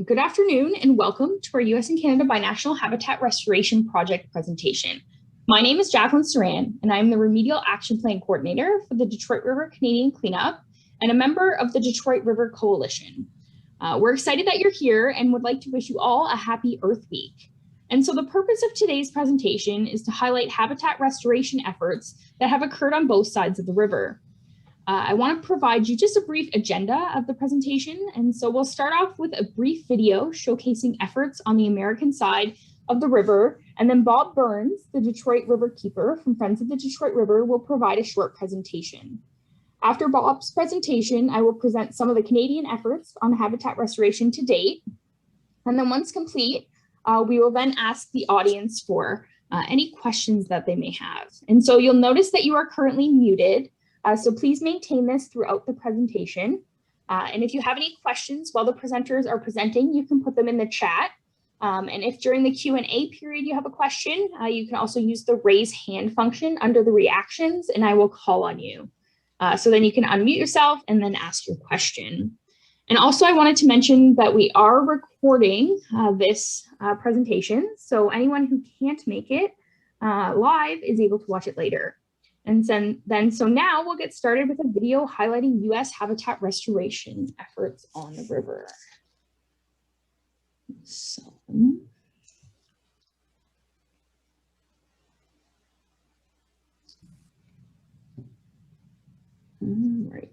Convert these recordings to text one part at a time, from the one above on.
Good afternoon and welcome to our U.S. and Canada Binational Habitat Restoration Project presentation. My name is Jacqueline Saran and I'm the Remedial Action Plan Coordinator for the Detroit River Canadian Cleanup and a member of the Detroit River Coalition. We're excited that you're here and would like to wish you all a happy Earth Week. And so the purpose of today's presentation is to highlight habitat restoration efforts that have occurred on both sides of the river. I want to provide you just a brief agenda of the presentation. And so we'll start off with a brief video showcasing efforts on the American side of the river. And then Bob Burns, the Detroit River Keeper from Friends of the Detroit River, will provide a short presentation. After Bob's presentation, I will present some of the Canadian efforts on habitat restoration to date. And then once complete, we will then ask the audience for any questions that they may have. And so you'll notice that you are currently muted. So please maintain this throughout the presentation. And if you have any questions while the presenters are presenting, you can put them in the chat. And if during the Q&A period you have a question, you can also use the raise hand function under the reactions and I will call on you. So then you can unmute yourself and then ask your question. And also I wanted to mention that we are recording this presentation. So anyone who can't make it live is able to watch it later. And so now we'll get started with a video highlighting U.S. habitat restoration efforts on the river. So, all right.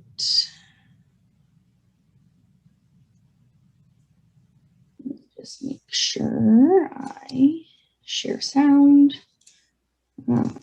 Just make sure I share sound. Okay.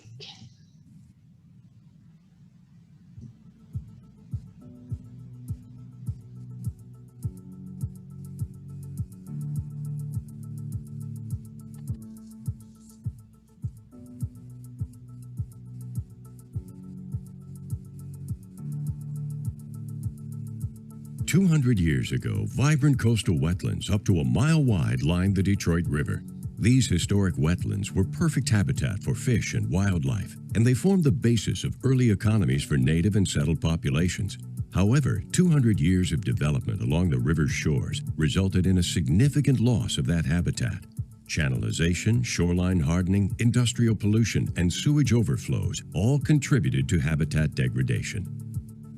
200 years ago, vibrant coastal wetlands up to a mile wide lined the Detroit River. These historic wetlands were perfect habitat for fish and wildlife, and they formed the basis of early economies for native and settled populations. However, 200 years of development along the river's shores resulted in a significant loss of that habitat. Channelization, shoreline hardening, industrial pollution, and sewage overflows all contributed to habitat degradation.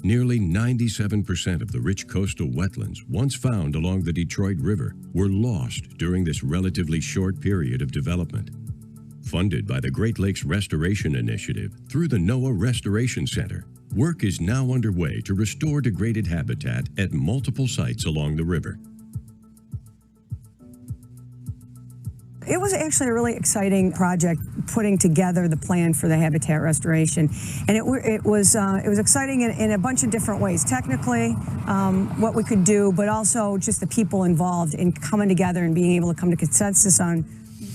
Nearly 97% of the rich coastal wetlands once found along the Detroit River were lost during this relatively short period of development. Funded by the Great Lakes Restoration Initiative through the NOAA Restoration Center, work is now underway to restore degraded habitat at multiple sites along the river. It was actually a really exciting project, putting together the plan for the habitat restoration, and it was exciting in a bunch of different ways. Technically, what we could do, but also just the people involved in coming together and being able to come to consensus on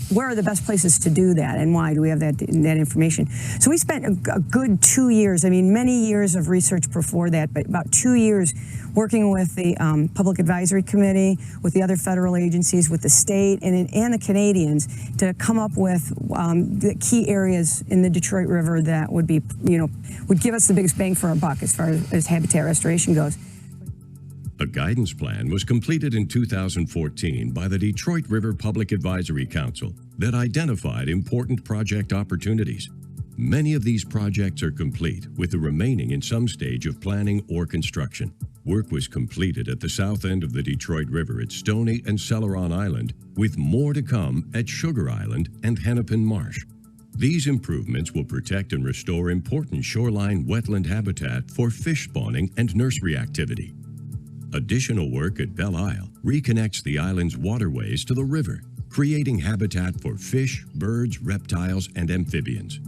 where are the best places to do that and why do we have that information. So we spent a good 2 years, I mean, many years of research before that, but about 2 years working with the Public Advisory Committee, with the other federal agencies, with the state and the Canadians to come up with the key areas in the Detroit River that would be, would give us the biggest bang for our buck as far as habitat restoration goes. A guidance plan was completed in 2014 by the Detroit River Public Advisory Council that identified important project opportunities. Many of these projects are complete, with the remaining in some stage of planning or construction. Work was completed at the south end of the Detroit River at Stony and Celeron Island, with more to come at Sugar Island and Hennepin Marsh. These improvements will protect and restore important shoreline wetland habitat for fish spawning and nursery activity. Additional work at Belle Isle reconnects the island's waterways to the river, creating habitat for fish, birds, reptiles, and amphibians.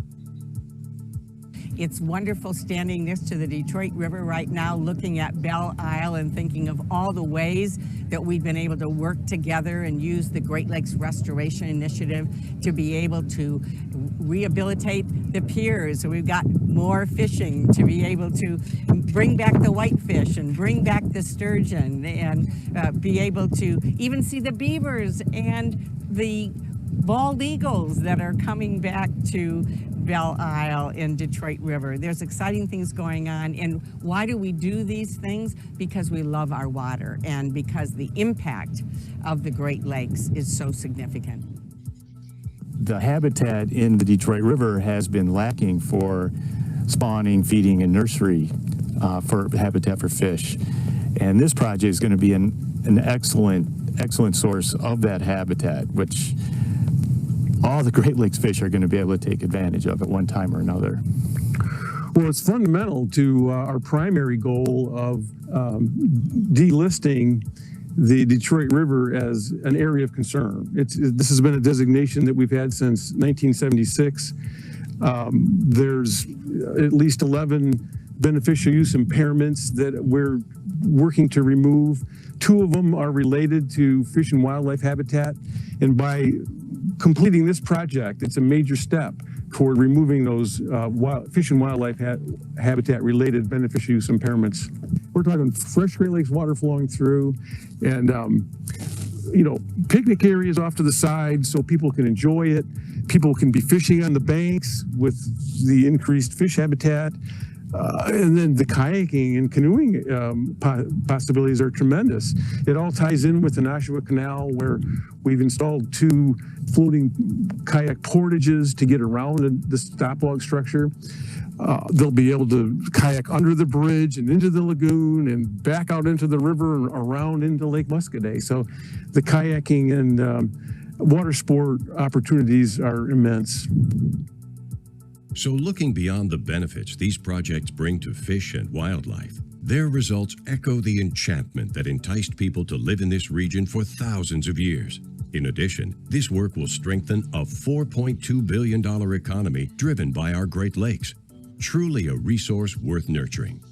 It's wonderful standing next to the Detroit River right now, looking at Belle Isle and thinking of all the ways that we've been able to work together and use the Great Lakes Restoration Initiative to be able to rehabilitate the piers. So we've got more fishing to be able to bring back the whitefish and bring back the sturgeon and be able to even see the beavers and the bald eagles that are coming back to Belle Isle and Detroit River. There's exciting things going on. And why do we do these things? Because we love our water and because the impact of the Great Lakes is so significant. The habitat in the Detroit River has been lacking for spawning, feeding, and nursery for habitat for fish. And this project is going to be an excellent source of that habitat, which all the Great Lakes fish are going to be able to take advantage of at one time or another. Well, it's fundamental to our primary goal of delisting the Detroit River as an area of concern. This has been a designation that we've had since 1976. There's at least 11 beneficial use impairments that we're working to remove. 2 of them are related to fish and wildlife habitat. And by completing this project, it's a major step toward removing those fish and wildlife habitat related beneficial use impairments. We're talking fresh Great Lakes water flowing through and, picnic areas off to the side so people can enjoy it. People can be fishing on the banks with the increased fish habitat. And then the kayaking and canoeing possibilities are tremendous. It all ties in with the Nashua Canal, where we've installed 2 floating kayak portages to get around the stop log structure. They'll be able to kayak under the bridge and into the lagoon and back out into the river and around into Lake Muscadet. So the kayaking and water sport opportunities are immense. So looking beyond the benefits these projects bring to fish and wildlife, their results echo the enchantment that enticed people to live in this region for thousands of years. In addition, this work will strengthen a $4.2 billion economy driven by our Great Lakes. Truly a resource worth nurturing.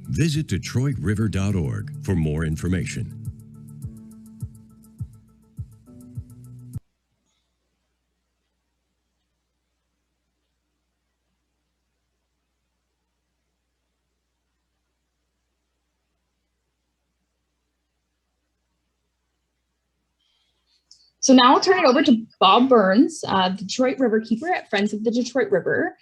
Visit DetroitRiver.org for more information. So now I'll turn it over to Bob Burns, the Detroit River Keeper at Friends of the Detroit River.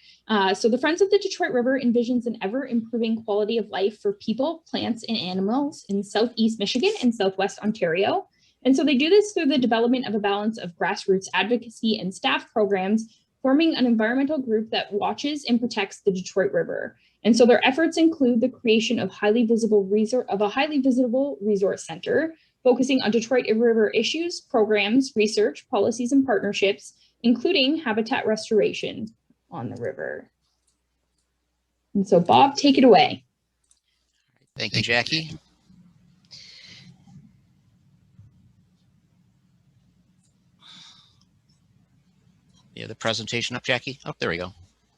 So the Friends of the Detroit River envisions an ever-improving quality of life for people, plants, and animals in Southeast Michigan and Southwest Ontario. And so they do this through the development of a balance of grassroots advocacy and staff programs, forming an environmental group that watches and protects the Detroit River. And so their efforts include the creation of a highly visitable resource center, focusing on Detroit River issues, programs, research, policies, and partnerships, including habitat restoration on the river. And so Bob, take it away. Thank you, Jackie. You have the presentation up, Jackie? Oh, there we go.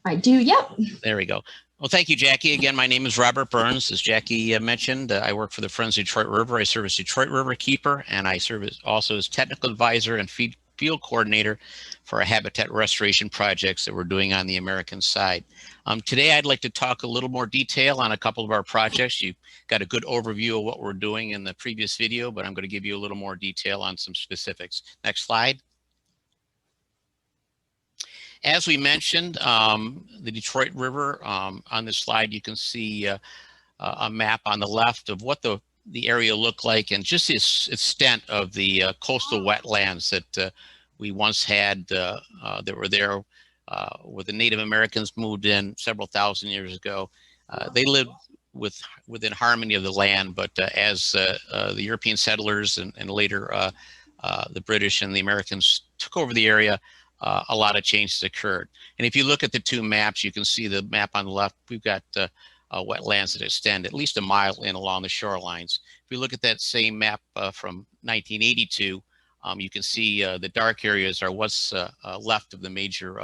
I do, yep. There we go. Well, thank you, Jackie. Again, my name is Robert Burns. As Jackie mentioned, I work for the Friends of Detroit River. I serve as Detroit River Keeper, and I serve also as Technical Advisor and Field Coordinator for our habitat restoration projects that we're doing on the American side. Today, I'd like to talk a little more detail on a couple of our projects. You got a good overview of what we're doing in the previous video, but I'm going to give you a little more detail on some specifics. Next slide. As we mentioned, the Detroit River, on this slide, you can see a map on the left of what the area looked like and just the extent of the coastal wetlands that we once had that were there where the Native Americans moved in several thousand years ago. They lived within harmony of the land, but as the European settlers and later the British and the Americans took over the area, a lot of changes occurred. And if you look at the 2 maps, you can see the map on the left, we've got wetlands that extend at least a mile in along the shorelines. If we look at that same map from 1982, you can see the dark areas are what's left of the major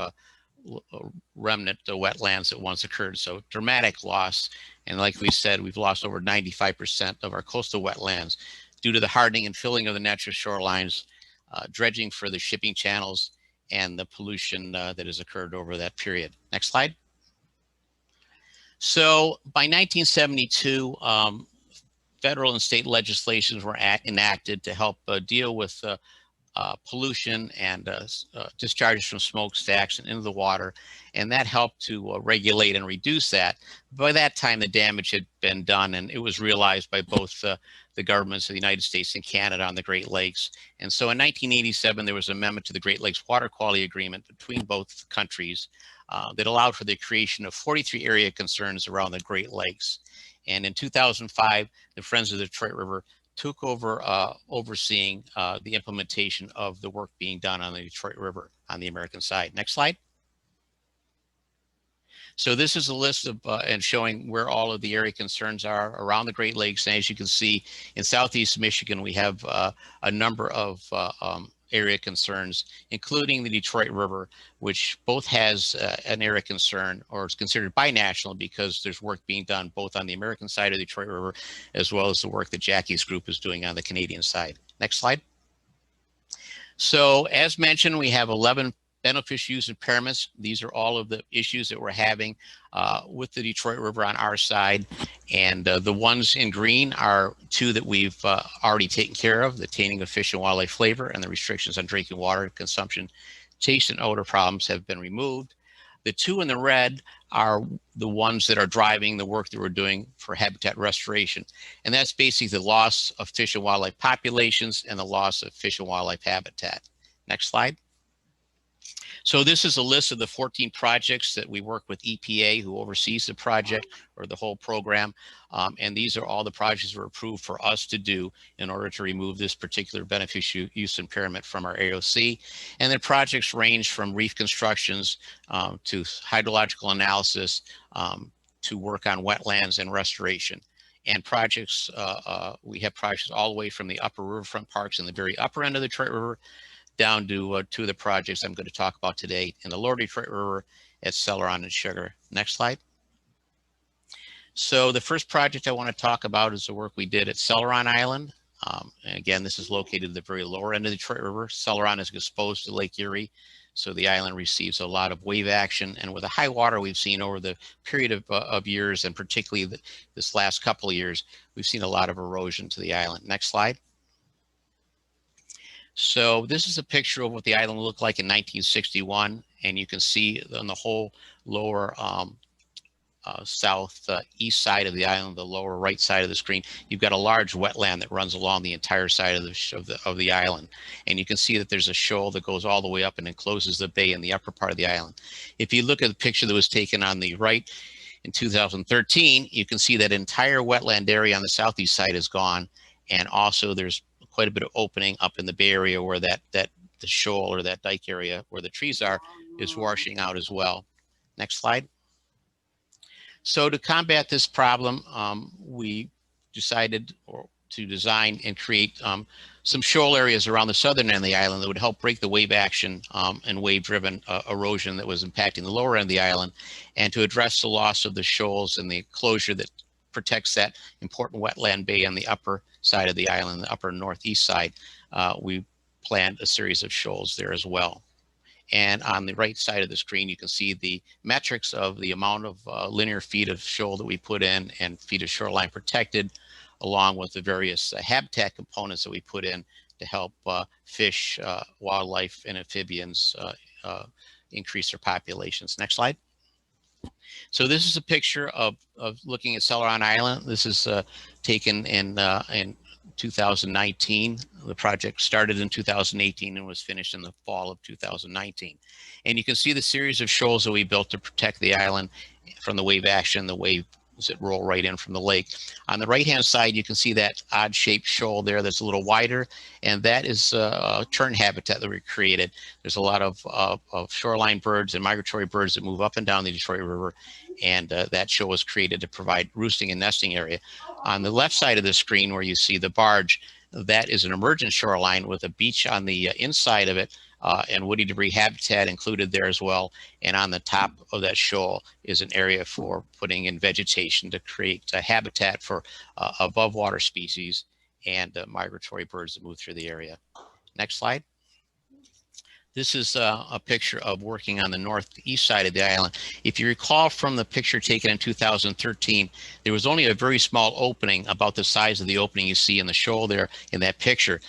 remnant wetlands that once occurred. So dramatic loss. And like we said, we've lost over 95% of our coastal wetlands due to the hardening and filling of the natural shorelines, dredging for the shipping channels, and the pollution that has occurred over that period. Next slide. So by 1972, federal and state legislations were enacted to help deal with pollution and discharges from smokestacks and into the water, and that helped to regulate and reduce that. By that time, the damage had been done, and it was realized by both the governments of the United States and Canada on the Great Lakes. And so in 1987, there was an amendment to the Great Lakes Water Quality Agreement between both countries that allowed for the creation of 43 area concerns around the Great Lakes. And in 2005, the Friends of the Detroit River took over overseeing the implementation of the work being done on the Detroit River on the American side. Next slide. So this is a list of and showing where all of the area concerns are around the Great Lakes. And as you can see, in Southeast Michigan, we have a number of area concerns, including the Detroit River, which both has an area concern, or is considered binational, because there's work being done both on the American side of the Detroit River, as well as the work that Jackie's group is doing on the Canadian side. Next slide. So as mentioned, we have 11 beneficial use impairments. These are all of the issues that we're having with the Detroit River on our side. And the ones in green are 2 that we've already taken care of: the tainting of fish and wildlife flavor and the restrictions on drinking water consumption. Taste and odor problems have been removed. The 2 in the red are the ones that are driving the work that we're doing for habitat restoration. And that's basically the loss of fish and wildlife populations and the loss of fish and wildlife habitat. Next slide. So this is a list of the 14 projects that we work with EPA, who oversees the project or the whole program. And these are all the projects that were approved for us to do in order to remove this particular beneficial use impairment from our AOC. And the projects range from reef constructions to hydrological analysis to work on wetlands and restoration. And projects, we have projects all the way from the upper riverfront parks in the very upper end of the Detroit River down to 2 of the projects I'm going to talk about today in the lower Detroit River at Celeron and Sugar. Next slide. So the first project I want to talk about is the work we did at Celeron Island. And again, this is located at the very lower end of the Detroit River. Celeron is exposed to Lake Erie, so the island receives a lot of wave action. And with the high water we've seen over the period of years, and particularly this last couple of years, we've seen a lot of erosion to the island. Next slide. So this is a picture of what the island looked like in 1961, and you can see on the whole lower southeast side of the island, the lower right side of the screen, you've got a large wetland that runs along the entire side of the island, and you can see that there's a shoal that goes all the way up and encloses the bay in the upper part of the island. If you look at the picture that was taken on the right in 2013, you can see that entire wetland area on the southeast side is gone, and also there's quite a bit of opening up in the bay area where the shoal or that dike area where the trees are is washing out as well. Next slide. So to combat this problem, we decided to design and create some shoal areas around the southern end of the island that would help break the wave action and wave-driven erosion that was impacting the lower end of the island, and to address the loss of the shoals and the closure that protects that important wetland bay on the upper side of the island, the upper northeast side. We planned a series of shoals there as well. And on the right side of the screen, you can see the metrics of the amount of linear feet of shoal that we put in and feet of shoreline protected, along with the various habitat components that we put in to help fish, wildlife, and amphibians increase their populations. Next slide. So this is a picture of looking at Celeron Island. This is taken in 2019. The project started in 2018 and was finished in the fall of 2019. And you can see the series of shoals that we built to protect the island from the wave action, the waves that roll right in from the lake. On the right-hand side, you can see that odd-shaped shoal there that's a little wider, and that is a tern habitat that we created. There's a lot of shoreline birds and migratory birds that move up and down the Detroit River, and that shoal was created to provide roosting and nesting area. On the left side of the screen, where you see the barge, that is an emergent shoreline with a beach on the inside of it, and woody debris habitat included there as well. And on the top of that shoal is an area for putting in vegetation to create a habitat for above water species and migratory birds that move through the area. Next slide. This is a picture of working on the northeast side of the island. If you recall from the picture taken in 2013, there was only a very small opening, about the size of the opening you see in the shoal there in that picture.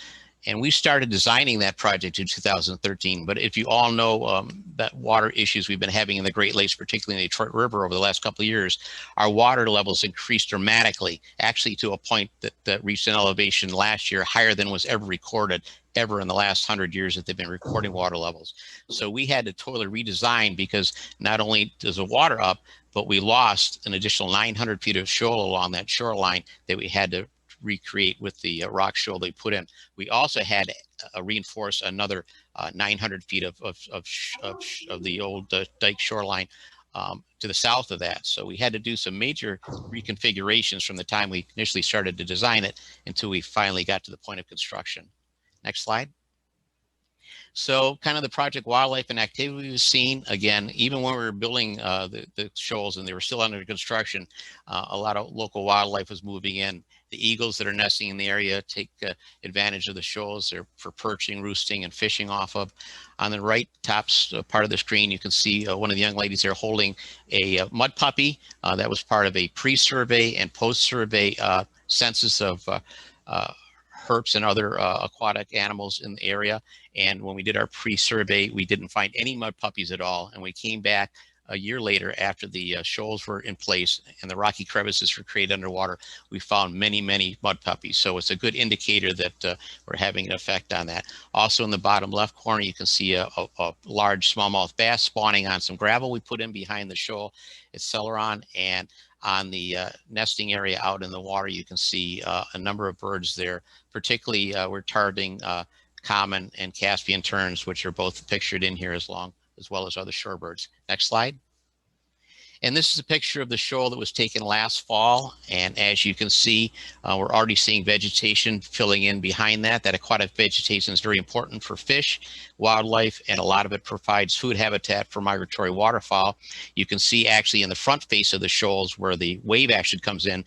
And we started designing that project in 2013. But if you all know that water issues we've been having in the Great Lakes, particularly in the Detroit River over the last couple of years, our water levels increased dramatically, actually to a point that reached an elevation last year higher than was ever recorded ever in the last 100 years that they've been recording water levels. So we had to totally redesign, because not only does the water up, but we lost an additional 900 feet of shoal along that shoreline that we had to recreate with the rock shoal they put in. We also had to reinforce another 900 feet of the old dike shoreline to the south of that. So we had to do some major reconfigurations from the time we initially started to design it until we finally got to the point of construction. Next slide. So kind of the project wildlife and activity we've seen, again, even when we were building the shoals and they were still under construction, a lot of local wildlife was moving in. The eagles that are nesting in the area take advantage of the shoals. They're for perching, roosting, and fishing off of. On the right top part of the screen, you can see one of the young ladies there holding a mud puppy. That was part of a pre-survey and post-survey census of herps and other aquatic animals in the area. And when we did our pre-survey, we didn't find any mud puppies at all. And we came back a year later after the shoals were in place and the rocky crevices were created underwater. We found many, many mud puppies. So it's a good indicator that we're having an effect on that. Also in the bottom left corner, you can see a large smallmouth bass spawning on some gravel we put in behind the shoal at Celeron. And on the nesting area out in the water, you can see a number of birds there. Particularly, we're targeting common and Caspian terns, which are both pictured in here as well as other shorebirds. Next slide. And this is a picture of the shoal that was taken last fall. And as you can see, we're already seeing vegetation filling in behind that. That aquatic vegetation is very important for fish, wildlife, and a lot of it provides food habitat for migratory waterfowl. You can see actually in the front face of the shoals where the wave action comes in,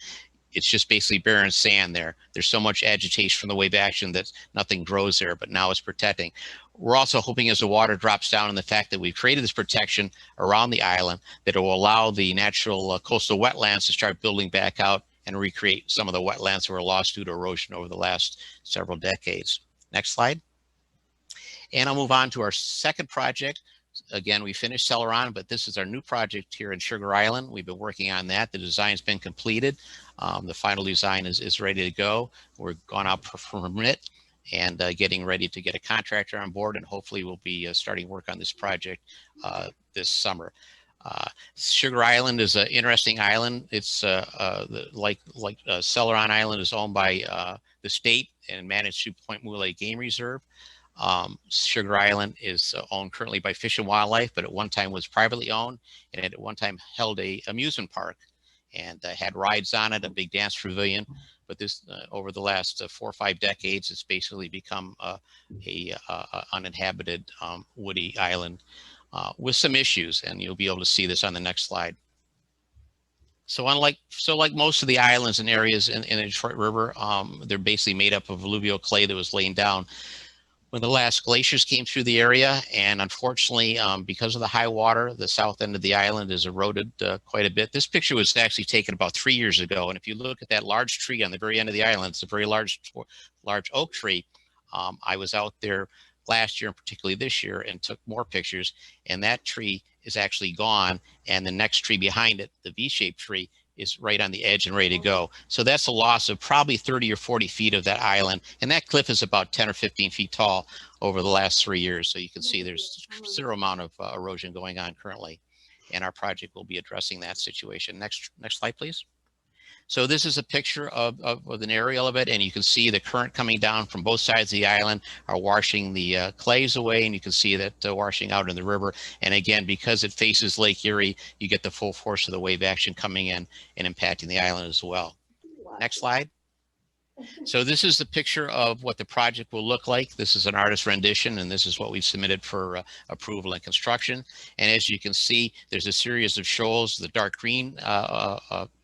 it's just basically barren sand there. There's so much agitation from the wave action that nothing grows there, but now it's protecting. We're also hoping as the water drops down and the fact that we've created this protection around the island, that it will allow the natural coastal wetlands to start building back out and recreate some of the wetlands that were lost due to erosion over the last several decades. Next slide. And I'll move on to our second project. Again, we finished Celeron, but this is our new project here in Sugar Island. We've been working on that. The design's been completed. The final design is ready to go. We're gone out for permit and getting ready to get a contractor on board, and hopefully we'll be starting work on this project this summer. Sugar Island is an interesting island. It's like Celeron Island is owned by the state and managed through Point Moulet Game Reserve. Sugar Island is owned currently by Fish and Wildlife, but at one time was privately owned, and at one time held a amusement park and had rides on it, a big dance pavilion. But this over the last 4 or 5 decades, it's basically become a uninhabited woody island with some issues, and you'll be able to see this on the next slide. So like most of the islands and areas in the Detroit River, they're basically made up of alluvial clay that was laying down when the last glaciers came through the area. And unfortunately, because of the high water, the south end of the island is eroded quite a bit. This picture was actually taken about 3 years ago. And if you look at that large tree on the very end of the island, it's a very large oak tree. I was out there last year and particularly this year and took more pictures, and that tree is actually gone. And the next tree behind it, the V-shaped tree, is right on the edge and ready to go. So that's a loss of probably 30 or 40 feet of that island. And that cliff is about 10 or 15 feet tall over the last 3 years. So you can see there's zero amount of erosion going on currently. And our project will be addressing that situation. Next slide, please. So this is a picture of an aerial of it, and you can see the current coming down from both sides of the island are washing the clays away, and you can see that washing out in the river. And again, because it faces Lake Erie, you get the full force of the wave action coming in and impacting the island as well. Next slide. So this is the picture of what the project will look like. This is an artist rendition, and this is what we've submitted for approval and construction. And as you can see, there's a series of shoals. The dark green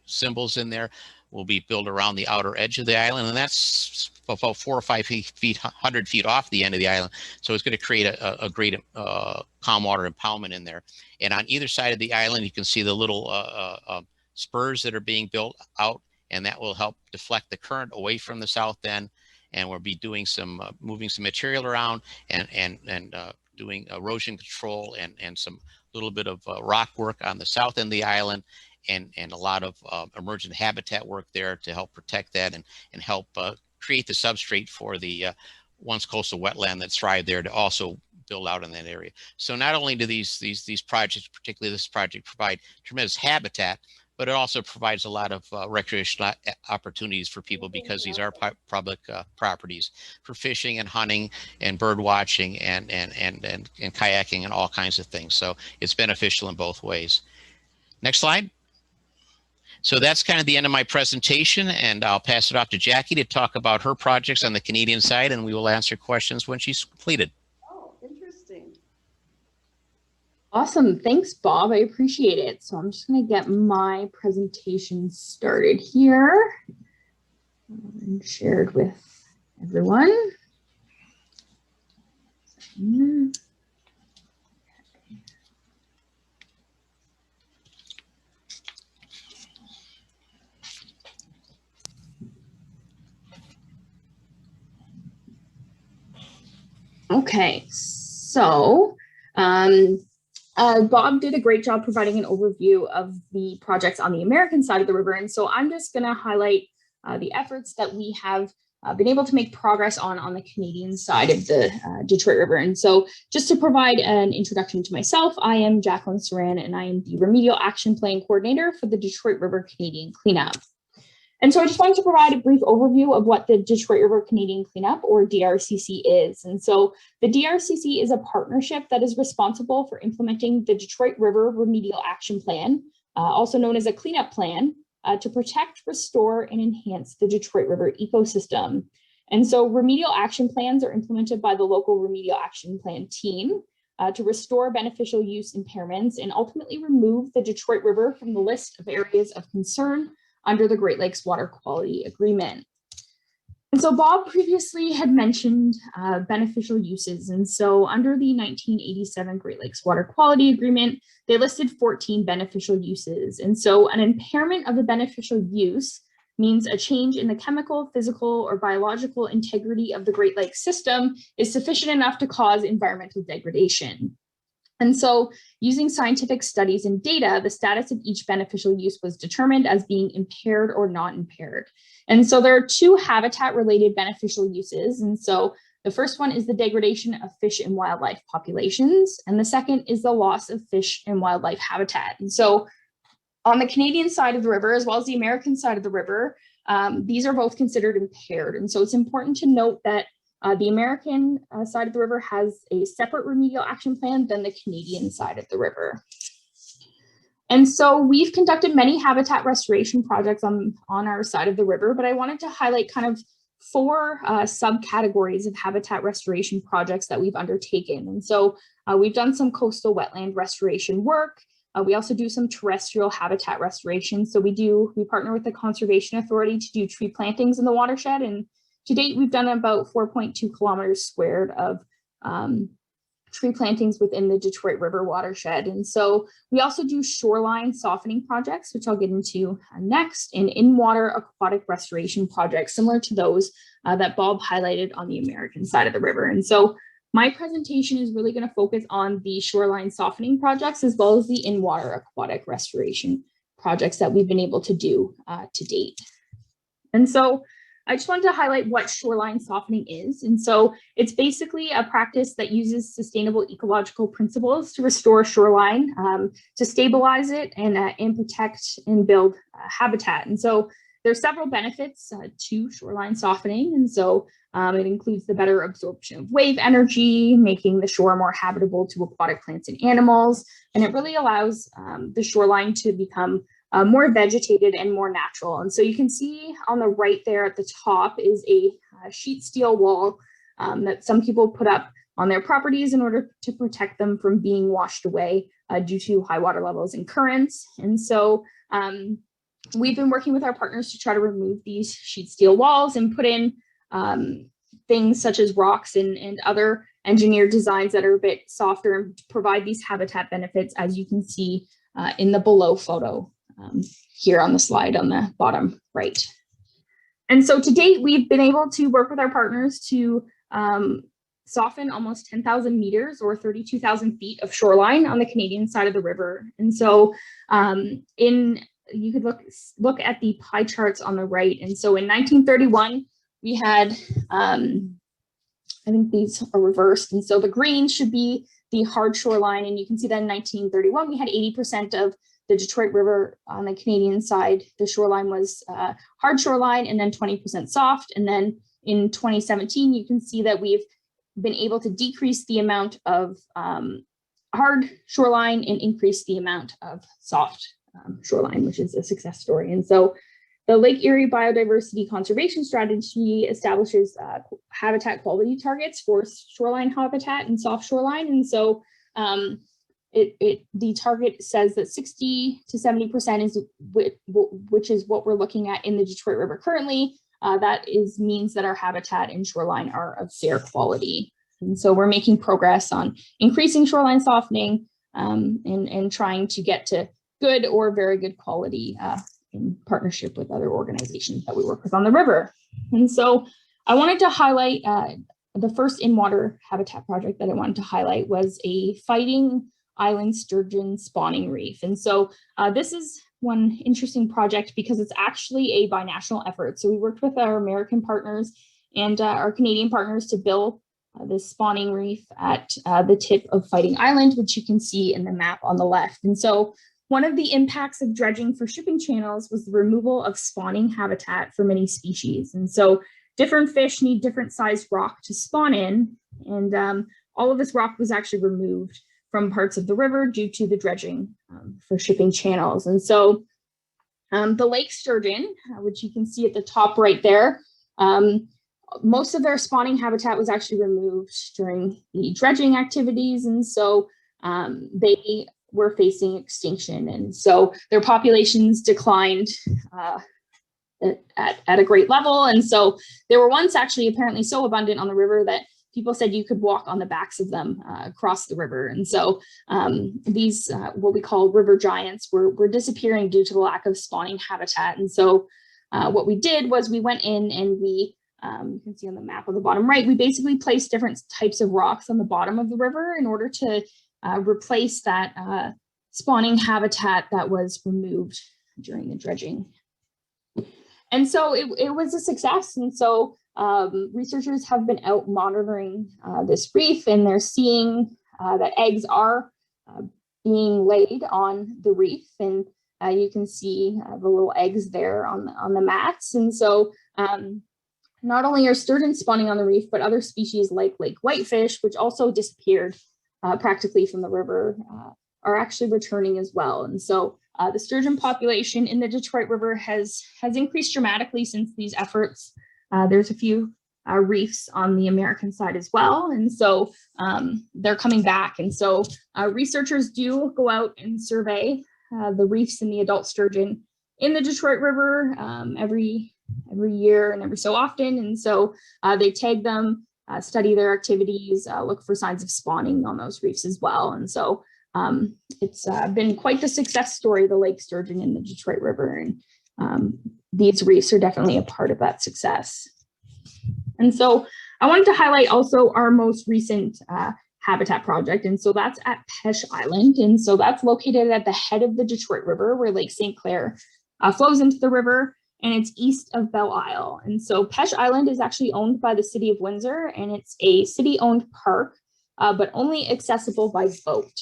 symbols in there will be built around the outer edge of the island, and that's about 4 or 5 feet, 100 feet off the end of the island. So it's going to create a great calm water impoundment in there. And on either side of the island, you can see the little spurs that are being built out, and that will help deflect the current away from the south end and we'll be doing some moving some material around and doing erosion control and some little bit of rock work on the south end of the island, and a lot of emergent habitat work there to help protect that and help create the substrate for the once coastal wetland that's thrived there to also build out in that area. So not only do these projects, particularly this project, provide tremendous habitat, but it also provides a lot of recreational opportunities for people, because these are public properties for fishing and hunting and bird watching and kayaking and all kinds of things. So it's beneficial in both ways. Next slide. So that's kind of the end of my presentation, and I'll pass it off to Jackie to talk about her projects on the Canadian side, and we will answer questions when she's completed. Oh, interesting. Awesome. Thanks, Bob. I appreciate it. So I'm just going to get my presentation started here and shared with everyone. Okay, so Bob did a great job providing an overview of the projects on the American side of the river. And so I'm just going to highlight the efforts that we have been able to make progress on the Canadian side of the Detroit River. And so just to provide an introduction to myself, I am Jacqueline Saran, and I am the Remedial Action Plan Coordinator for the Detroit River Canadian Cleanup. And so I just wanted to provide a brief overview of what the Detroit River Canadian Cleanup, or DRCC, is. And so the DRCC is a partnership that is responsible for implementing the Detroit River Remedial Action Plan, also known as a cleanup plan, to protect, restore, and enhance the Detroit River ecosystem. And so remedial action plans are implemented by the local remedial action plan team to restore beneficial use impairments and ultimately remove the Detroit River from the list of areas of concern under the Great Lakes Water Quality Agreement. And so Bob previously had mentioned beneficial uses. And so under the 1987 Great Lakes Water Quality Agreement, they listed 14 beneficial uses. And so an impairment of the beneficial use means a change in the chemical, physical, or biological integrity of the Great Lakes system is sufficient enough to cause environmental degradation. And so using scientific studies and data, the status of each beneficial use was determined as being impaired or not impaired. And so there are two habitat-related beneficial uses. And so the first one is the degradation of fish and wildlife populations, and the second is the loss of fish and wildlife habitat. And so on the Canadian side of the river, as well as the American side of the river, these are both considered impaired. And so it's important to note that the American side of the river has a separate remedial action plan than the Canadian side of the river. And so we've conducted many habitat restoration projects on our side of the river, but I wanted to highlight kind of four subcategories of habitat restoration projects that we've undertaken. And so we've done some coastal wetland restoration work. We also do some terrestrial habitat restoration. So we partner with the Conservation Authority to do tree plantings in the watershed, and to date, we've done about 4.2 kilometers squared of tree plantings within the Detroit River watershed. And so we also do shoreline softening projects, which I'll get into next, and in-water aquatic restoration projects, similar to those that Bob highlighted on the American side of the river. And so my presentation is really going to focus on the shoreline softening projects, as well as the in-water aquatic restoration projects that we've been able to do to date. And so I just wanted to highlight what shoreline softening is. And so it's basically a practice that uses sustainable ecological principles to restore shoreline, to stabilize it and protect and build habitat. And so there's several benefits to shoreline softening. And so it includes the better absorption of wave energy, making the shore more habitable to aquatic plants and animals. And it really allows the shoreline to become more vegetated and more natural. And so you can see on the right there at the top is a sheet steel wall that some people put up on their properties in order to protect them from being washed away due to high water levels and currents. And so we've been working with our partners to try to remove these sheet steel walls and put in things such as rocks and other engineered designs that are a bit softer and provide these habitat benefits, as you can see in the below photo here on the slide on the bottom right. And so to date, we've been able to work with our partners to soften almost 10,000 meters or 32,000 feet of shoreline on the Canadian side of the river. And so you could look at the pie charts on the right. And so in 1931, we had, I think these are reversed. And so the green should be the hard shoreline. And you can see that in 1931, we had 80% of the Detroit River on the Canadian side. The shoreline was hard shoreline and then 20% soft. And then in 2017, you can see that we've been able to decrease the amount of hard shoreline and increase the amount of soft shoreline, which is a success story. And so the Lake Erie Biodiversity Conservation Strategy establishes habitat quality targets for shoreline habitat and soft shoreline. And so the target says that 60 to 70% is which is what we're looking at in the Detroit River currently. That means that our habitat and shoreline are of fair quality. And so we're making progress on increasing shoreline softening and trying to get to good or very good quality in partnership with other organizations that we work with on the river. And so I wanted to highlight the first in-water habitat project that I wanted to highlight was a fighting island sturgeon spawning reef. And so this is one interesting project because it's actually a binational effort. So we worked with our American partners and our Canadian partners to build this spawning reef at the tip of Fighting Island, which you can see in the map on the left. And so one of the impacts of dredging for shipping channels was the removal of spawning habitat for many species. And so different fish need different sized rock to spawn in. And all of this rock was actually removed from parts of the river due to the dredging for shipping channels. And so the lake sturgeon, which you can see at the top right there, most of their spawning habitat was actually removed during the dredging activities. And so they were facing extinction. And so their populations declined at a great level. And so they were once actually apparently so abundant on the river that people said you could walk on the backs of them across the river. And so these, what we call river giants, were disappearing due to the lack of spawning habitat. And so what we did was we went in and we, you can see on the map on the bottom right, we basically placed different types of rocks on the bottom of the river in order to replace that spawning habitat that was removed during the dredging. And so it was a success. And so researchers have been out monitoring this reef, and they're seeing that eggs are being laid on the reef. And you can see the little eggs there on the mats. And so not only are sturgeon spawning on the reef, but other species like lake whitefish, which also disappeared practically from the river, are actually returning as well. And so the sturgeon population in the Detroit River has increased dramatically since these efforts. There's a few reefs on the American side as well. And so they're coming back. And so researchers do go out and survey the reefs and the adult sturgeon in the Detroit River every year and every so often. And so they tag them, study their activities, look for signs of spawning on those reefs as well. And so it's been quite the success story, the lake sturgeon in the Detroit River. And these reefs are definitely a part of that success. And so I wanted to highlight also our most recent habitat project. And so that's at Belle Island. And so that's located at the head of the Detroit River where Lake St. Clair flows into the river, and it's east of Belle Isle. And so Belle Island is actually owned by the city of Windsor, and it's a city-owned park, but only accessible by boat.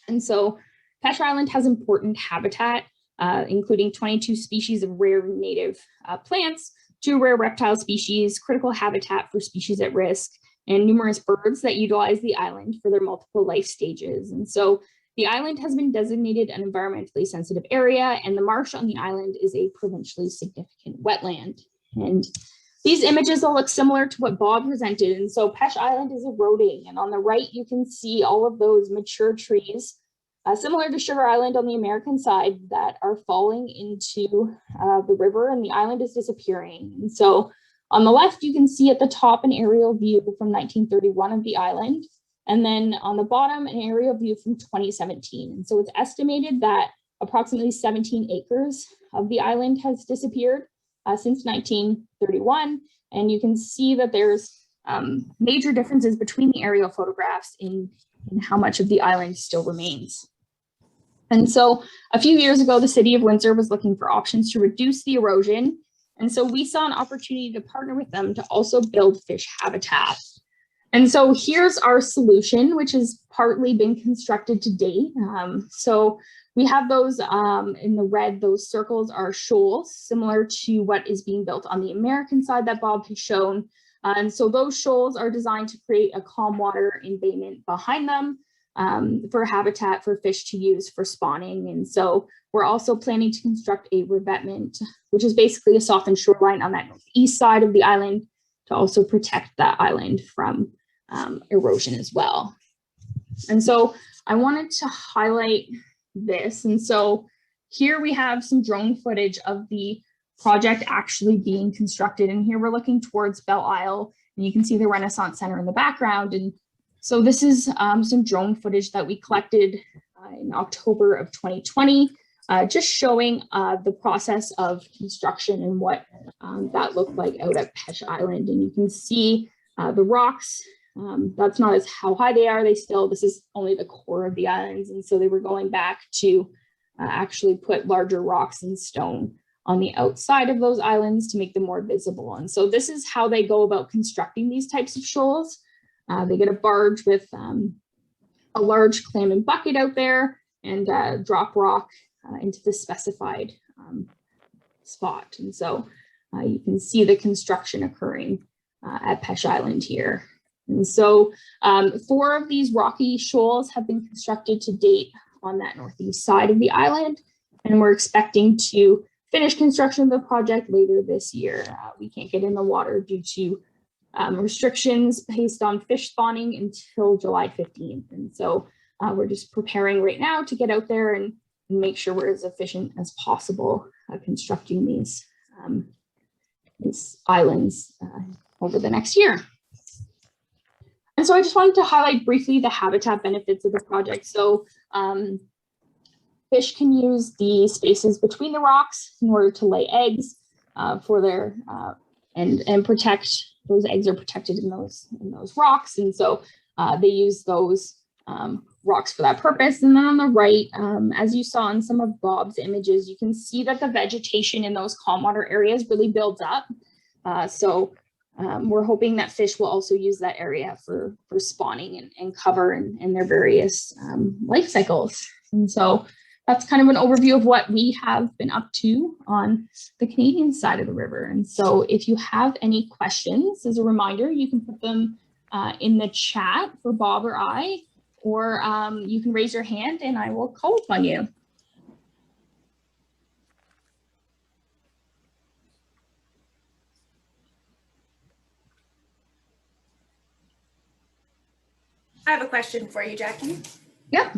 And so Belle Island has important habitat, including 22 species of rare native plants, 2 rare reptile species, critical habitat for species at risk, and numerous birds that utilize the island for their multiple life stages. And so the island has been designated an environmentally sensitive area, and the marsh on the island is a provincially significant wetland. And these images all look similar to what Bob presented. And so Belle Island is eroding, and on the right, you can see all of those mature trees, similar to Sugar Island on the American side, that are falling into the river, and the island is disappearing. And so on the left, you can see at the top an aerial view from 1931 of the island. And then on the bottom, an aerial view from 2017. And so it's estimated that approximately 17 acres of the island has disappeared since 1931. And you can see that there's major differences between the aerial photographs in how much of the island still remains. And so a few years ago, the city of Windsor was looking for options to reduce the erosion. And so we saw an opportunity to partner with them to also build fish habitat. And so here's our solution, which has partly been constructed to date. So we have those in the red, those circles are shoals, similar to what is being built on the American side that Bob has shown. And so those shoals are designed to create a calm water embayment behind them for habitat for fish to use for spawning. And so we're also planning to construct a revetment, which is basically a softened shoreline on that northeast side of the island to also protect that island from erosion as well. And so I wanted to highlight this. And so here we have some drone footage of the project actually being constructed. And here we're looking towards Belle Isle, and you can see the Renaissance Center in the background. And so this is some drone footage that we collected in October of 2020, just showing the process of construction and what that looked like out at Pesh Island. And you can see the rocks. That's not as how high they are. This is only the core of the islands. And so they were going back to actually put larger rocks and stone on the outside of those islands to make them more visible. And so this is how they go about constructing these types of shoals. They get a barge with a large clam and bucket out there and drop rock into the specified spot. And so you can see the construction occurring at Pesh Island here. And so 4 of these rocky shoals have been constructed to date on that northeast side of the island. And we're expecting to finish construction of the project later this year. We can't get in the water due to restrictions based on fish spawning until July 15th. And so we're just preparing right now to get out there and make sure we're as efficient as possible constructing these islands over the next year. And so I just wanted to highlight briefly the habitat benefits of the project. So fish can use the spaces between the rocks in order to lay eggs for their and protect. Those eggs are protected in those rocks, and so they use those rocks for that purpose. And then on the right, as you saw in some of Bob's images, you can see that the vegetation in those calm water areas really builds up. We're hoping that fish will also use that area for spawning and cover and their various life cycles. And so that's kind of an overview of what we have been up to on the Canadian side of the river. And so if you have any questions, as a reminder, you can put them in the chat for Bob or I, or you can raise your hand and I will call upon you. I have a question for you, Jackie. Yep.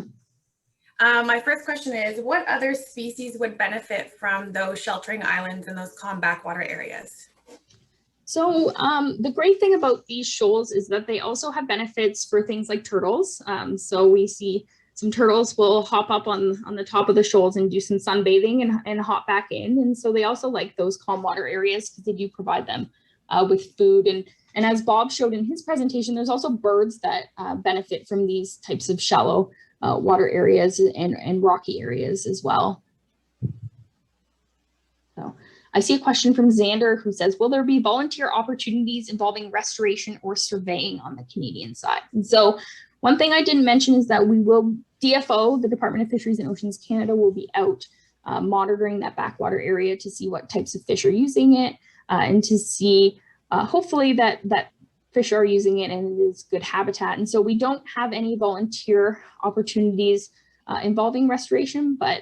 My first question is, what other species would benefit from those sheltering islands and those calm backwater areas? So the great thing about these shoals is that they also have benefits for things like turtles. So we see some turtles will hop up on the top of the shoals and do some sunbathing and hop back in. And so they also like those calm water areas because they do provide them with food. And as Bob showed in his presentation, there's also birds that benefit from these types of shallow water areas and rocky areas as well. So I see a question from Xander who says, will there be volunteer opportunities involving restoration or surveying on the Canadian side? And so one thing I didn't mention is that DFO, the Department of Fisheries and Oceans Canada, will be out monitoring that backwater area to see what types of fish are using it and to see hopefully that fish are using it and it is good habitat. And so we don't have any volunteer opportunities involving restoration, but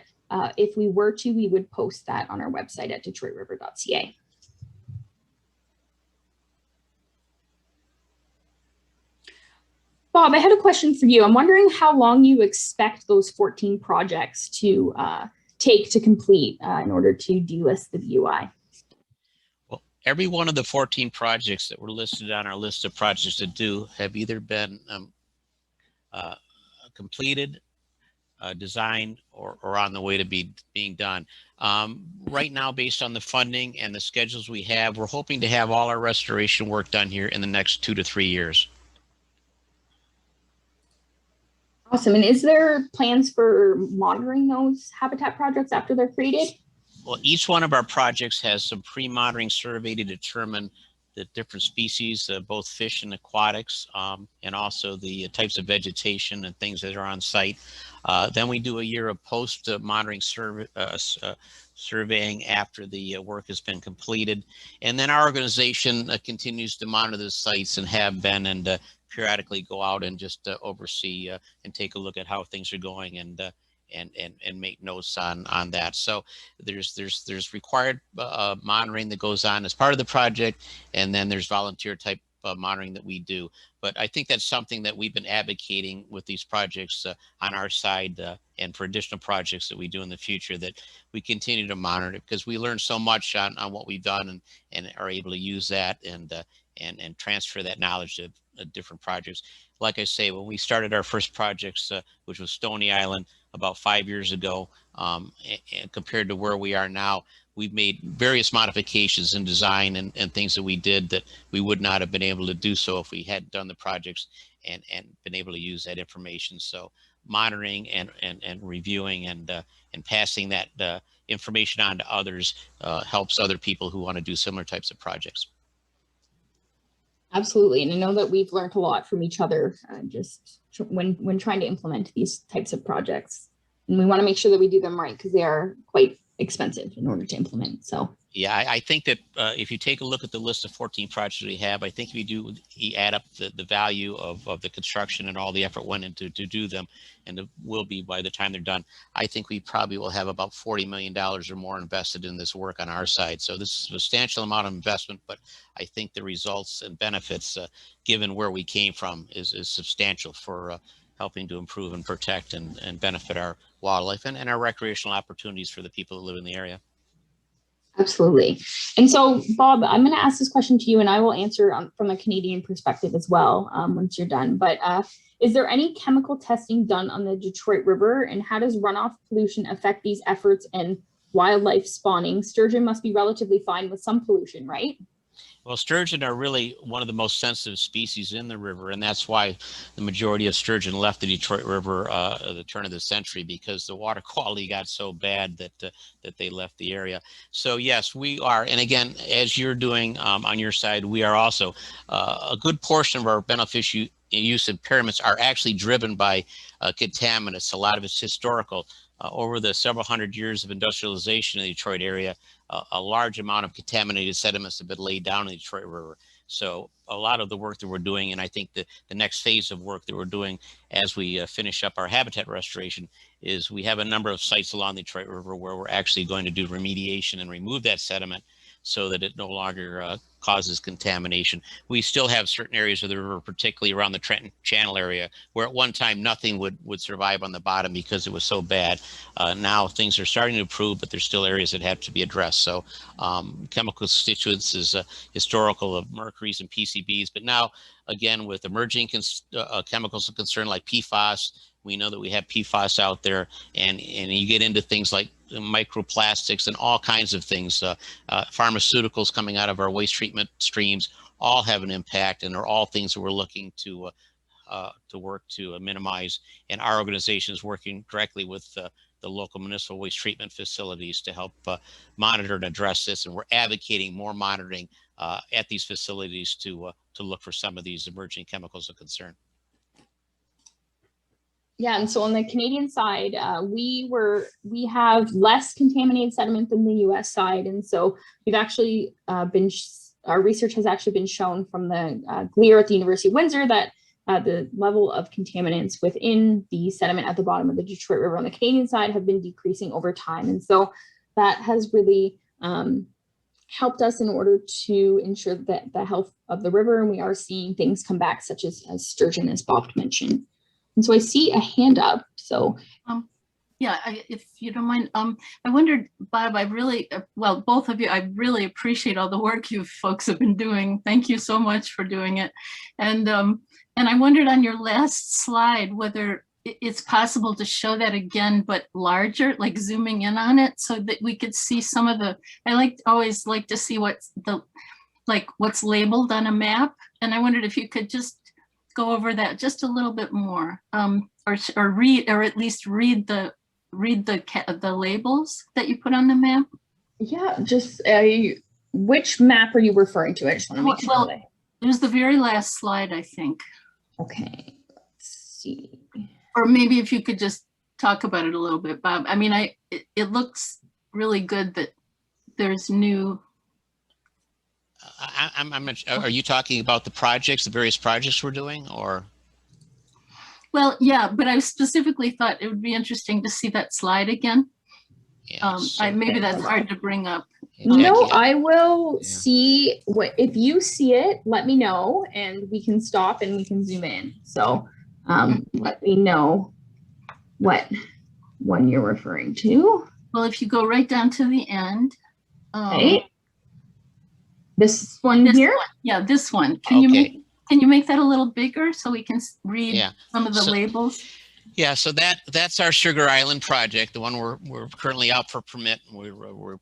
if we were to, we would post that on our website at detroitriver.ca. Bob, I had a question for you. I'm wondering how long you expect those 14 projects to take to complete in order to delist the VUI. Well, every one of the 14 projects that were listed on our list of projects to do have either been completed designed or on the way to being done. Right now, based on the funding and the schedules we have, we're hoping to have all our restoration work done here in the next 2 to 3 years. Awesome. And is there plans for monitoring those habitat projects after they're created? Well, each one of our projects has some pre-monitoring survey to determine the different species, both fish and aquatics, and also the types of vegetation and things that are on site. Then we do a year of post-monitoring surveying after the work has been completed. And then our organization continues to monitor the sites and have been, and periodically go out and just oversee and take a look at how things are going and make notes on that. So there's required monitoring that goes on as part of the project, and then there's volunteer type monitoring that we do. But I think that's something that we've been advocating with these projects on our side, and for additional projects that we do in the future, that we continue to monitor it, because we learn so much on what we've done and are able to use that and transfer that knowledge to different projects. Like I say, when we started our first projects, which was Stony Island about 5 years ago, and compared to where we are now, we've made various modifications in design and things that we did that we would not have been able to do so if we hadn't done the projects and been able to use that information. So monitoring and reviewing and passing that information on to others helps other people who want to do similar types of projects. Absolutely. And I know that we've learned a lot from each other just when trying to implement these types of projects. And we want to make sure that we do them right, because they are quite expensive in order to implement. So yeah, I think that if you take a look at the list of 14 projects we have, I think if you add up the value of the construction and all the effort went into to do them, and it will be by the time they're done, I think we probably will have about $40 million or more invested in this work on our side. So this is a substantial amount of investment, but I think the results and benefits, given where we came from, is substantial for helping to improve and protect and benefit our wildlife and our recreational opportunities for the people who live in the area. Absolutely. And so, Bob, I'm going to ask this question to you, and I will answer from a Canadian perspective as well once you're done. But is there any chemical testing done on the Detroit River, and how does runoff pollution affect these efforts and wildlife spawning? Sturgeon must be relatively fine with some pollution, right? Well, sturgeon are really one of the most sensitive species in the river, and that's why the majority of sturgeon left the Detroit River at the turn of the century, because the water quality got so bad that they left the area. So yes, we are, and again, as you're doing on your side, we are also a good portion of our beneficial use impairments are actually driven by contaminants. A lot of it's historical. Over the several hundred years of industrialization in the Detroit area, a large amount of contaminated sediments have been laid down in the Detroit River. So a lot of the work that we're doing, and I think the next phase of work that we're doing as we finish up our habitat restoration, is we have a number of sites along the Detroit River where we're actually going to do remediation and remove that sediment so that it no longer causes contamination. We still have certain areas of the river, particularly around the Trenton Channel area, where at one time nothing would survive on the bottom because it was so bad. Now things are starting to improve, but there's still areas that have to be addressed. So chemical constituents is historical of mercuries and PCBs, but now again with emerging chemicals of concern like PFAS, we know that we have PFAS out there, and you get into things like microplastics and all kinds of things, pharmaceuticals coming out of our waste treatment streams, all have an impact, and are all things that we're looking to work to minimize. And our organization is working directly with the local municipal waste treatment facilities to help monitor and address this, and we're advocating more monitoring at these facilities to look for some of these emerging chemicals of concern. Yeah, and so on the Canadian side, we have less contaminated sediment than the U.S. side, and so we've actually our research has actually been shown from the GLEAR at the University of Windsor that the level of contaminants within the sediment at the bottom of the Detroit River on the Canadian side have been decreasing over time, and so that has really helped us in order to ensure that the health of the river, and we are seeing things come back, such as sturgeon, as Bob mentioned. And so I see a hand up. So, yeah, if you don't mind, I wondered, Bob, I really, well, both of you, I really appreciate all the work you folks have been doing. Thank you so much for doing it. And I wondered on your last slide whether it's possible to show that again, but larger, like zooming in on it so that we could see some of the, always like to see what's labeled on a map. And I wondered if you could just go over that just a little bit more, or read, or at least read the labels that you put on the map. Yeah, just which map are you referring to? I just want to make sure. Well, it was the very last slide, I think. Okay, let's see. Or maybe if you could just talk about it a little bit, Bob. I mean, it looks really good that there's new. Are you talking about the projects, the various projects we're doing, or? Well, yeah, but I specifically thought it would be interesting to see that slide again. Yeah, maybe that's hard to bring up. No, I will see what, if you see it, let me know and we can stop and we can zoom in. So let me know what one you're referring to. Well, if you go right down to the end. Okay. This one here? Yeah, this one. Can you make that a little bigger so we can read some of the labels? Yeah, so that's our Sugar Island project, the one we're currently out for permit. We're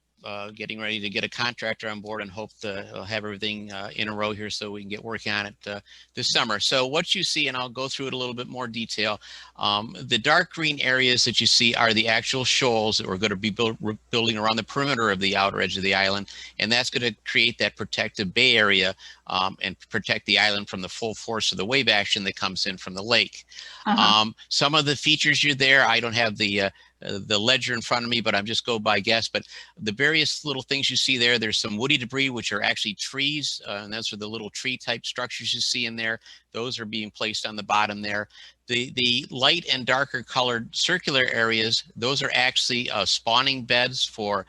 getting ready to get a contractor on board and hope to have everything in a row here so we can get working on it this summer. So what you see, and I'll go through it a little bit more detail, the dark green areas that you see are the actual shoals that we're going to be building around the perimeter of the outer edge of the island, and that's going to create that protective bay area and protect the island from the full force of the wave action that comes in from the lake. Some of the features you're there, I don't have the ledger in front of me, but I'm just go by guess. But the various little things you see there, there's some woody debris, which are actually trees, and those are the little tree type structures you see in there. Those are being placed on the bottom there. The light and darker colored circular areas, those are actually spawning beds for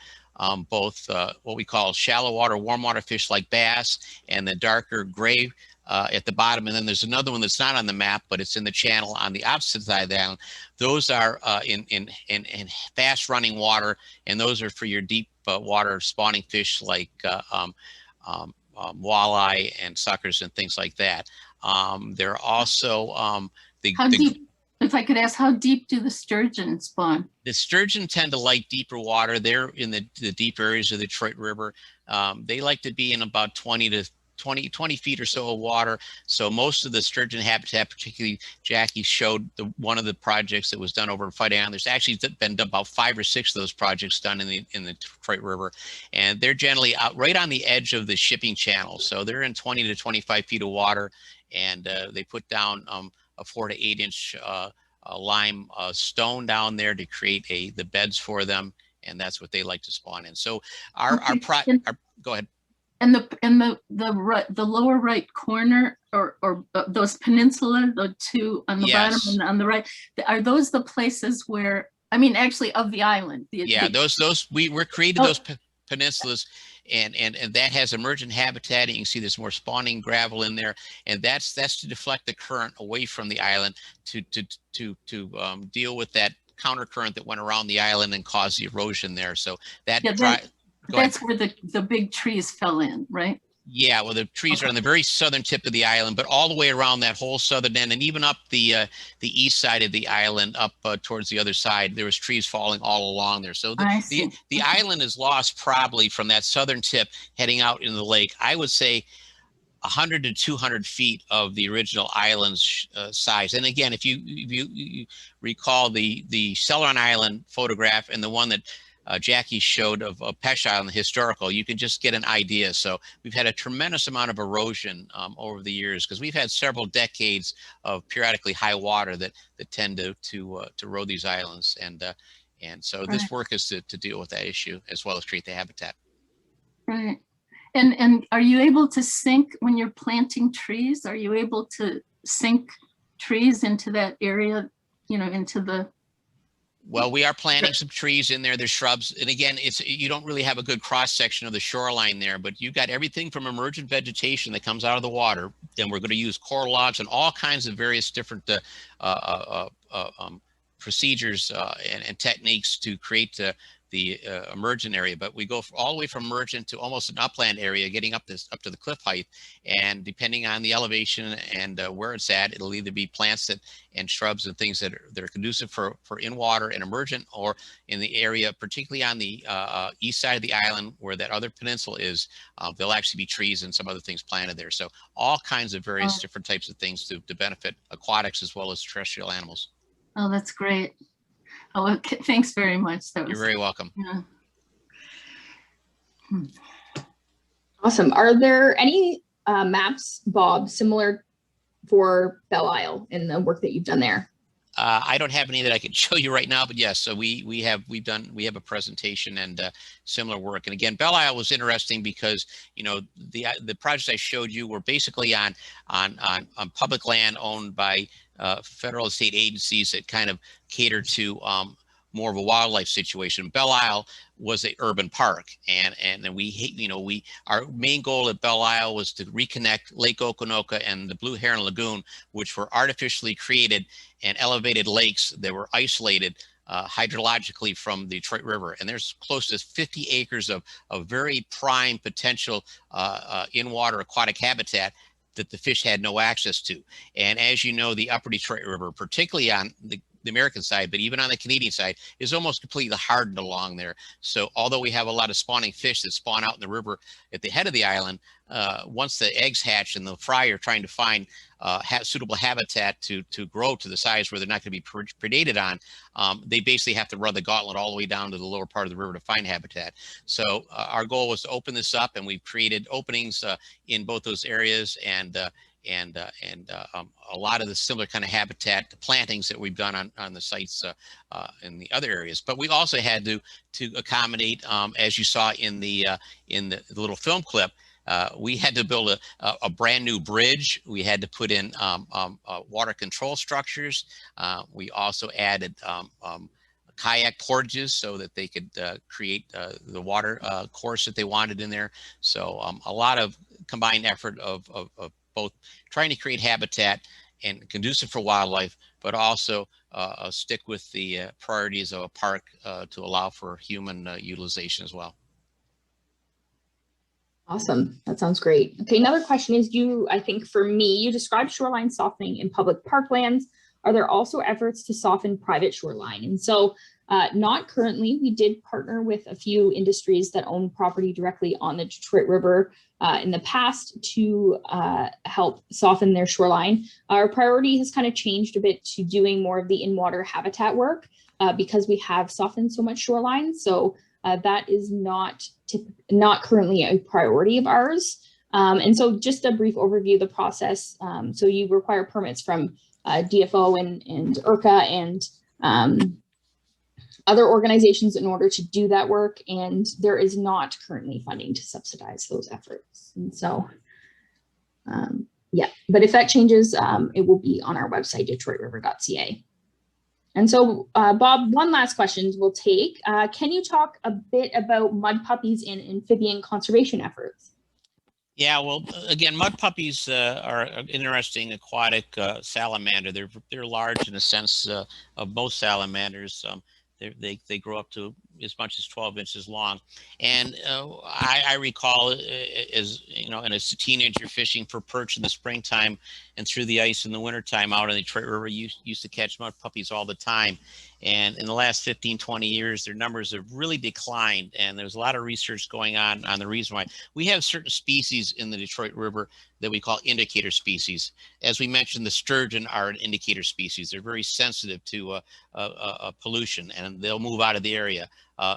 both what we call shallow water, warm water fish like bass, and the darker gray at the bottom. And then there's another one that's not on the map, but it's in the channel on the opposite side of the island. Those are in fast running water, and those are for your deep water spawning fish like walleye and suckers and things like that. There are also if I could ask, how deep do the sturgeon spawn? The sturgeon tend to like deeper water. They're in the deep areas of the Detroit River. They like to be in about 20 feet or so of water. So most of the sturgeon habitat, particularly Jackie showed one of the projects that was done over in Fight Island. There's actually been about 5 or 6 of those projects done in the Detroit River, and they're generally out right on the edge of the shipping channel. So they're in 20 to 25 feet of water, and they put down a 4 to 8 inch lime stone down there to create the beds for them, and that's what they like to spawn in. So go ahead. And the lower right corner, or those peninsula, the two on the bottom and on the right, are those the places where, I mean, actually of the island? We're created those peninsulas, and that has emergent habitat. And you can see there's more spawning gravel in there, and that's to deflect the current away from the island to deal with that counter current that went around the island and caused the erosion there. So that's where the big trees fell in, right? Yeah, well, the trees are on the very southern tip of the island, but all the way around that whole southern end, and even up the east side of the island, up towards the other side, there was trees falling all along there. So the island is lost probably from that southern tip heading out into the lake. I would say 100 to 200 feet of the original island's size. And again, if you recall the Celeron Island photograph and the one that Jackie showed of Pesh Island, the historical, you can just get an idea. So we've had a tremendous amount of erosion over the years, because we've had several decades of periodically high water that tend to erode these islands. And so this work is to deal with that issue as well as create the habitat. Right. And are you able to sink, when you're planting trees, are you able to sink trees into that area, into the... Well, we are planting some trees in there. There's shrubs. And again, you don't really have a good cross section of the shoreline there, but you've got everything from emergent vegetation that comes out of the water. And we're going to use coral logs and all kinds of various different procedures and techniques to create emergent area, but we go all the way from emergent to almost an upland area, getting up to the cliff height. And depending on the elevation and where it's at, it'll either be plants and shrubs and things that are conducive for in water and emergent, or in the area, particularly on the east side of the island where that other peninsula is, there'll actually be trees and some other things planted there. So all kinds of various different types of things to benefit aquatics as well as terrestrial animals. Oh, that's great. Oh, okay. Thanks very much. You're very welcome. Yeah. Awesome. Are there any maps, Bob, similar for Belle Isle in the work that you've done there? I don't have any that I can show you right now, but yes, so we have a presentation and similar work. And again, Belle Isle was interesting because, you know, the projects I showed you were basically on public land owned by federal and state agencies that kind of cater to more of a wildlife situation. Belle Isle was an urban park, and our main goal at Belle Isle was to reconnect Lake Okonoka and the Blue Heron Lagoon, which were artificially created and elevated lakes that were isolated hydrologically from the Detroit River. And there's close to 50 acres of very prime potential in-water aquatic habitat that the fish had no access to. And as you know, the upper Detroit River, particularly on the American side, but even on the Canadian side, is almost completely hardened along there. So although we have a lot of spawning fish that spawn out in the river at the head of the island, once the eggs hatch and the fry are trying to find suitable habitat to grow to the size where they're not going to be predated on, they basically have to run the gauntlet all the way down to the lower part of the river to find habitat. So our goal was to open this up, and we've created openings in both those areas, and a lot of the similar kind of habitat plantings that we've done on the sites in the other areas. But we also had to accommodate, as you saw in the little film clip, we had to build a brand new bridge. We had to put in water control structures. We also added kayak portages so that they could create the water course that they wanted in there. So a lot of combined effort of both trying to create habitat and conducive for wildlife, but also stick with the priorities of a park to allow for human utilization as well. Awesome. That sounds great. Okay, another question is, I think for me, you described shoreline softening in public parklands. Are there also efforts to soften private shoreline? And so not currently. We did partner with a few industries that own property directly on the Detroit River in the past to help soften their shoreline. Our priority has kind of changed a bit to doing more of the in-water habitat work because we have softened so much shoreline. So that is not currently a priority of ours. And so just a brief overview of the process. So you require permits from DFO and IRCA and other organizations in order to do that work. And there is not currently funding to subsidize those efforts. And so, yeah, but if that changes, it will be on our website, detroitriver.ca. And so, Bob, one last question we'll take. Can you talk a bit about mud puppies and amphibian conservation efforts? Yeah, well, again, mud puppies are an interesting aquatic salamander. They're large in the sense of most salamanders. They grow up to as much as 12 inches long. And I recall, as you know, and as a teenager fishing for perch in the springtime and through the ice in the wintertime out in the Detroit River, used to catch mud puppies all the time. And in the last 15, 20 years, their numbers have really declined. And there's a lot of research going on the reason why. We have certain species in the Detroit River that we call indicator species. As we mentioned, the sturgeon are an indicator species. They're very sensitive to pollution, and they'll move out of the area.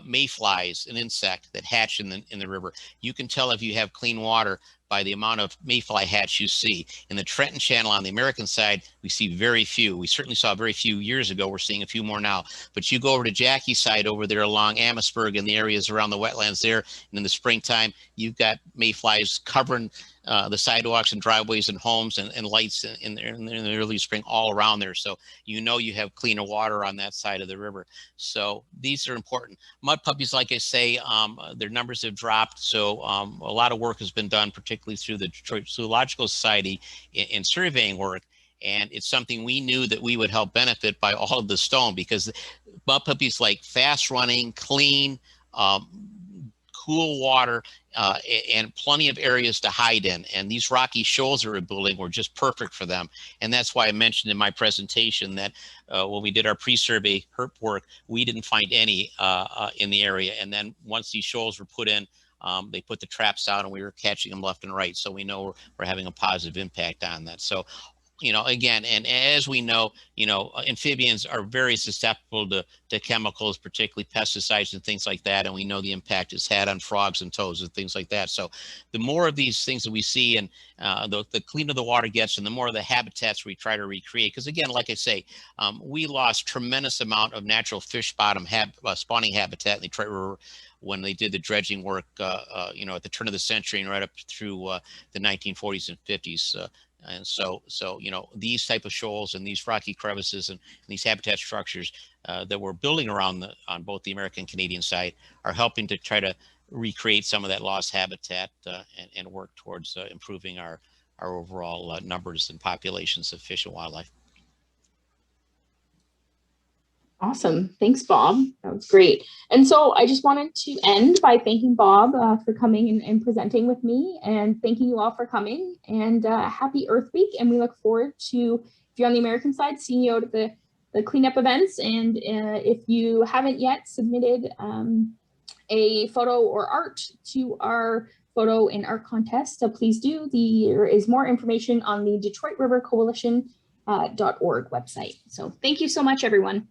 Mayflies, an insect that hatch in the river. You can tell if you have clean water by the amount of mayfly hatch you see. In the Trenton Channel on the American side, we see very few. We certainly saw very few years ago. We're seeing a few more now. But you go over to Jackie's side over there along Amherstburg and the areas around the wetlands there, and in the springtime, you've got mayflies covering the sidewalks and driveways and homes and lights in the early spring all around there. So you know you have cleaner water on that side of the river. So these are important. Mud puppies, like I say, their numbers have dropped. So a lot of work has been done, particularly through the Detroit Zoological Society in surveying work. And it's something we knew that we would help benefit by all of the stone, because mud puppies like fast running, clean, cool water, and plenty of areas to hide in. And these rocky shoals that we're building were just perfect for them. And that's why I mentioned in my presentation that when we did our pre-survey herp work, we didn't find any in the area. And then once these shoals were put in, they put the traps out and we were catching them left and right. So we know we're having a positive impact on that. So, you know, again, and as we know, you know, amphibians are very susceptible to chemicals, particularly pesticides and things like that. And we know the impact it's had on frogs and toads and things like that. So the more of these things that we see, and the cleaner the water gets, and the more of the habitats we try to recreate. Because again, like I say, we lost tremendous amount of natural fish bottom spawning habitat in the Detroit River when they did the dredging work, you know, at the turn of the century and right up through the 1940s and 50s. And so, you know, these type of shoals and these rocky crevices and these habitat structures that we're building around on both the American and Canadian side are helping to try to recreate some of that lost habitat and work towards improving our overall numbers and populations of fish and wildlife. Awesome. Thanks, Bob. That was great. And so I just wanted to end by thanking Bob for coming and presenting with me, and thanking you all for coming, and happy Earth Week. And we look forward to, if you're on the American side, seeing you out at the cleanup events. And if you haven't yet submitted a photo or art to our photo and art contest, so please do. There is more information on the Detroit River Coalition.org website. So thank you so much, everyone.